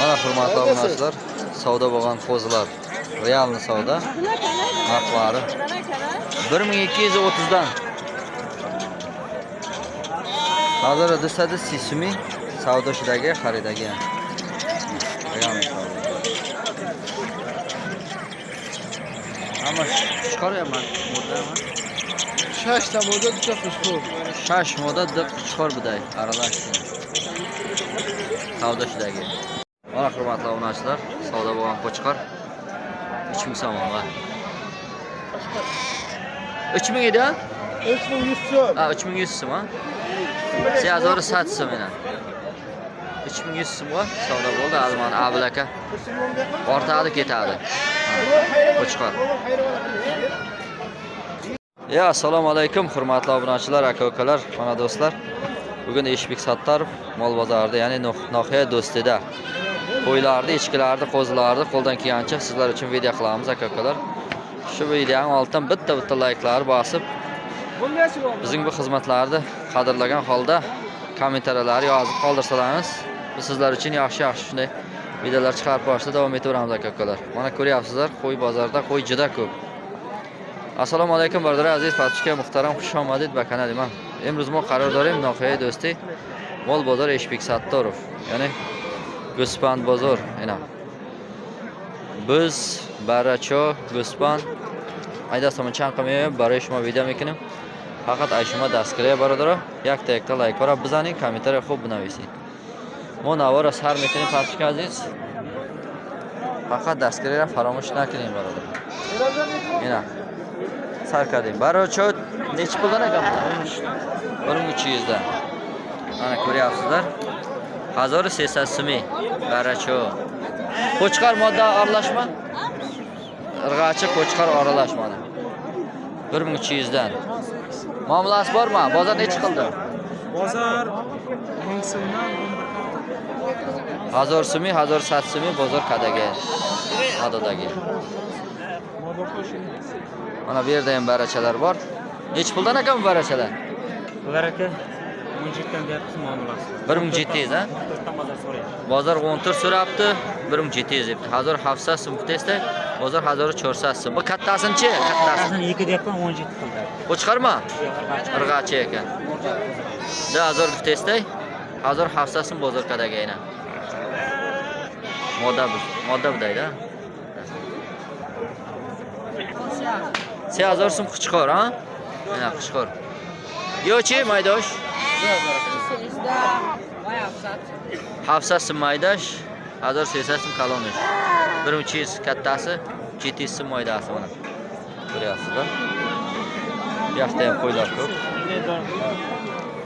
Mana hurmatli obunachilar, savdo bo'lgan qo'zilar. Realni savdo. Narxlari 1230 dan. Hozir desada sismi savdo shidagi xaridagi. Realni savdo. Ama chiqaryapman, modaman. Shashta moda juda xushxo'r. Shash moda deb chiqar biday aralash. Savdo shidagi. Mana hurmatli obunachilar, savdo bo'lgan qo'chqor 3000 so'm va 3000 edi? 3100 so'm. Ha, 3100 so'm ha. 3700 so'm yana. 3100 so'mga savdo bo'ldi. Azman Abil aka. Ortadi ketadi. Qo'chqor. Ya, assalomu alaykum hurmatli obunachilar, aka-ukalar, mana do'stlar. Bugun Eshbek Sattarov mol bozorida, ya'ni Noxiya Do'stida qo'ylarni, echkilarni, qo'zilarni qo'ldan kelgancha sizlar uchun video qilamiz, aka-ukalar. Shu videoning altdan bitta layklar bosib, bizning bu xizmatlarni qadrlagan holda kommentariyalar yozib qoldirsalaringiz, biz sizlar uchun yaxshi shunday videolar chiqarib borishda davom etaveramiz, aka-ukalar. Mana ko'ryapsizlar, qo'y bozorida qo'y juda ko'p. Assalomu alaykum birodar aziz, patishga muhtaram xush omadid va kanal imam. Imroz mo qaror dorim Noxiya Do'sti mol bozor Eshbek Sattarov, ya'ni Go'span bozor, ina. Biz baracho Go'span ayda so'mchan qilmayman, bara shuma video mekinim. Faqat ayshuma daskriya birodar, yakta like qora, bizaning kommentariya xo'p binavising. Mo navara sar mekinim patishga aziz. Faqat daskriya faromush nakining birodar. Ina. Sarkading. Baracho necha puldan ekan? 1300 dan. Mana ko'ryapsizlar. 1800 so'm. Baracho. Qo'chqar modda aralashma. Irg'achi qo'chqar aralashmani. 1300 dan. Muomalasi bormi? Bozor necha qildi? Bozor 1000 so'mdan 1000 so'm, 1700 so'm bozor qadagi. Adodagi. Mana bu yerda ham barachalar bor. Necha puldan ekan bu barachalar? Bular aka 17 dan deyapsiz muomalasi. 1700 ha? Bozor 14 so'rabdi, 1700 debdi. Hozir 700 so'm testa, bozor 1400 so'm. Bu kattasini-chi? Kattasini 2 deyapman, 17 qildi. Qo'chqarma? Irg'achi ekan. Da hozir testa, hozir 700 so'm bozor qadagi yana. Modda budayda. 3000 so'm qichqor, ha? Mana qichqor. Yo'chi maydosh? 700 so'm maydash, 1800 so'm kalonish. 1300 kattasi, 700 so'm maydasi mana. Ko'ryapsizlar? Bu yoqda ham qo'ylar ko'p.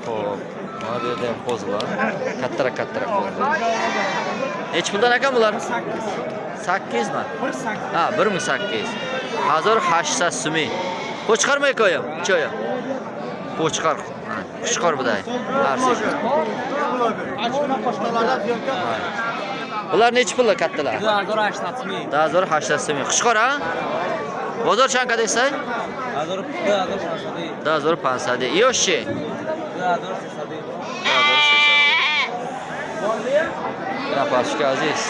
Xo'p, mana bu yerda ham qo'zilar. Kattara qo'zilar. Necha puldan ekan bular? 8 mi? Ha, 1800. 1800 so'm. Qo'chqarmay qo'yim, cho'yim. Qo'chqar. Qo'chqar buday. Arsiz. Bular necha pulga kattalar? 1800 so'm. 1800 so'm. Qo'chqar ha? Bozor chanqa desay? 1500. Yo'shi. 1600. Ya başka aziz.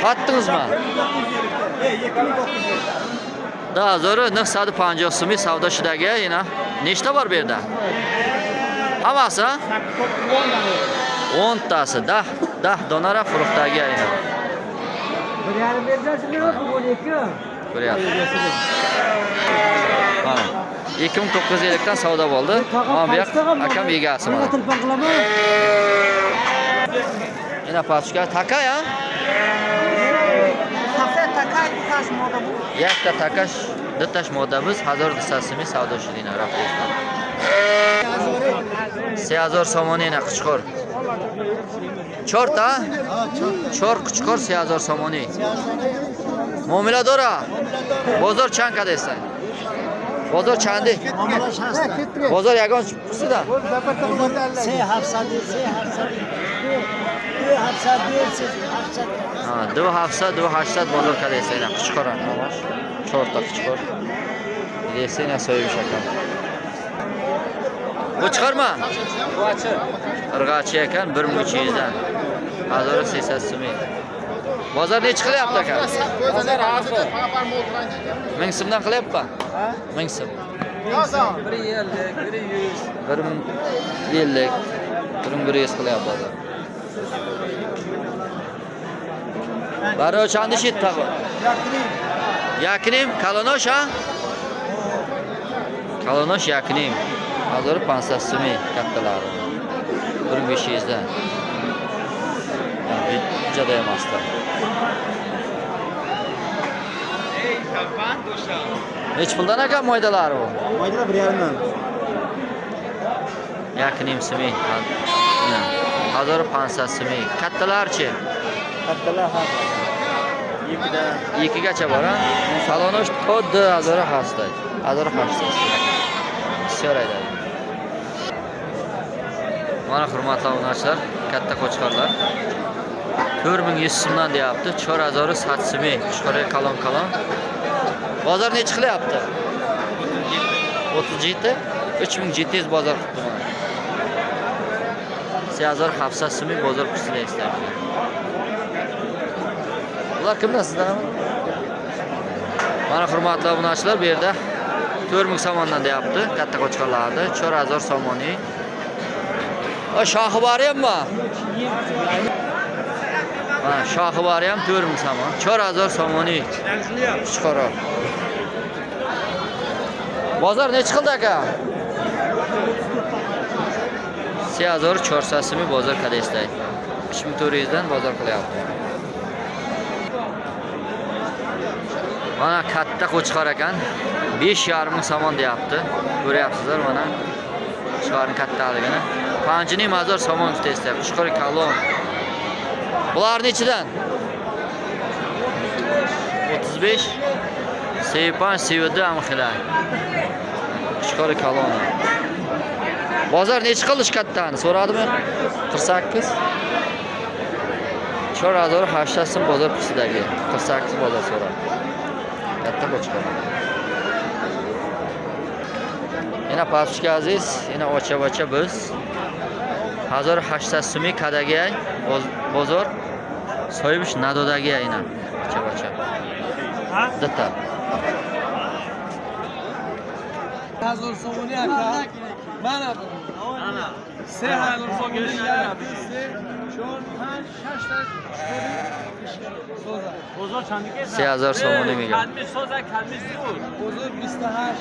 Sattınız mı? Daha zoru 950 so'm savdo shidagi yana. Nechta bor bu yerda? Hammasi? 10 tasi, 10 donara fruktdagi yana. Ko'ryapsiz. Mana 2950 dan savdo bo'ldi. Mana bu yoq akam egasi mana. Yana pastga taka ya? Yakta takash, ditash modamiz 1900 so'm savdo shidina rafdosdan. 3000 so'm yana qichqor. Chorta? Chor qichqor 3000 so'm. Muomala dora. Bozor chanqa desang. Bozor chandi? Bozor yagon chiqsida. 2700 bozor kadesaylar qichqoran. Chorta qichqor. Desayna so'yish ekan. Bu chiqarma. Bu achi. Irg'achi ekan 1300 dan. 1080 so'm. Bozor necha qilyapti aka? Bozor hozir. 1000 so'mdan qilyapti? 1000 so'm. 150, 100. 1050, 1100 qilyapti hozir. Bari o'chandi shit tag'i. Yakinim, kalonosh ha? Kalonosh yakinim. Hozir 500 so'm kattalari. 1500 dan. Jada emasdi. Nech puldan aka moydalari bu? Moydalar 1,5 dan. Yakinim so'm. Hozir 500 so'm. Kattalarchi? Kattalar hozir. 2dan. 2gacha bor ha. Salonosh to'ddi hozir hasta. Hozir hasta. So'raydi. Mana hurmatli obunachilar, katta qo'chqorlar 4100 so'mdan deyapti. 4000 so'm. Qo'chqorga kalon. Bozor necha qilyapti? 37. 3700 bozor qildi mana. 3700 so'm bozor qilsa istayapti. Ular kimdan sizdanmi? Mana hurmatli obunachilar, bu yerda 4000 so'mdan deyapti. Katta qo'chqorlarni 4000 so'moni. O shoxi bori hammi? Ha, shoxi bori ham 4000 so'm. 4000 so'moni. Chiqaro. Bozor necha qildi aka? 3400 so'm bozor qadastay. 3400 dan bozor qilyapti. Mana katta qo'chqor ekan. 5,5 so'm deyapti. Ko'ryapsizlar mana. Qo'chqorning kattaligini. Panjining mazor somon tutayapti. Qo'chqor kalon. Bular nechidan? 35. Seypan sevdi amxilar. Qo'chqor kalon. Bozor necha qilish kattani? So'radimi? 48. 4080 so'm bozor pisidagi. 48 bozor so'radi. Katta qo'chqor. Yana pastki aziz, yana ocha biz 1800 so'm kadagi bozor so'yish nadodagi yana ocha. Data. 1000 so'mni aka. Mana bu. Ana. 3000 so'm geladi. Bozor çandık 3000 so'mni میگم. Kalmış soza kalmış dur. Bozor 27 har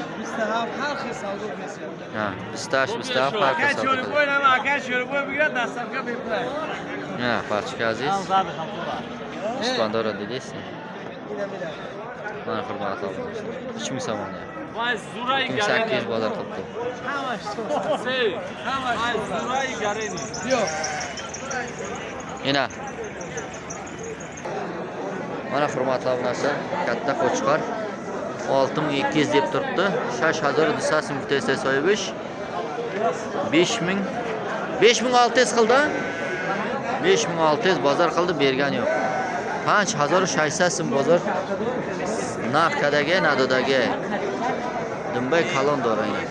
xil savdo qilyapti. Ha, 28 farq Kaç hisob yolu qiladi. boyunama, kaç yolu boyu bir gün dastamga bepray. Ha, pastki aziz. Zabi kapıra. Ispandor dedingiz. Mina. Mana hurmatli obunachilar. 3000 so'm. Vay zurayı 2800 bozor qildi. Hamash so'z. Sey. Hamash Vay so'z. zurayı gareni. Yo'q. Yana. Mana hurmatli obunachilar, katta qo'chqor 6200 deb turibdi. 6200 so'm testa so'yish. 5600 qildi. 5600 bozor qildi, bergan yo'q. 5600 so'm bozor. Narx kadagi, nadodagi. Dumbay kalon doraydi.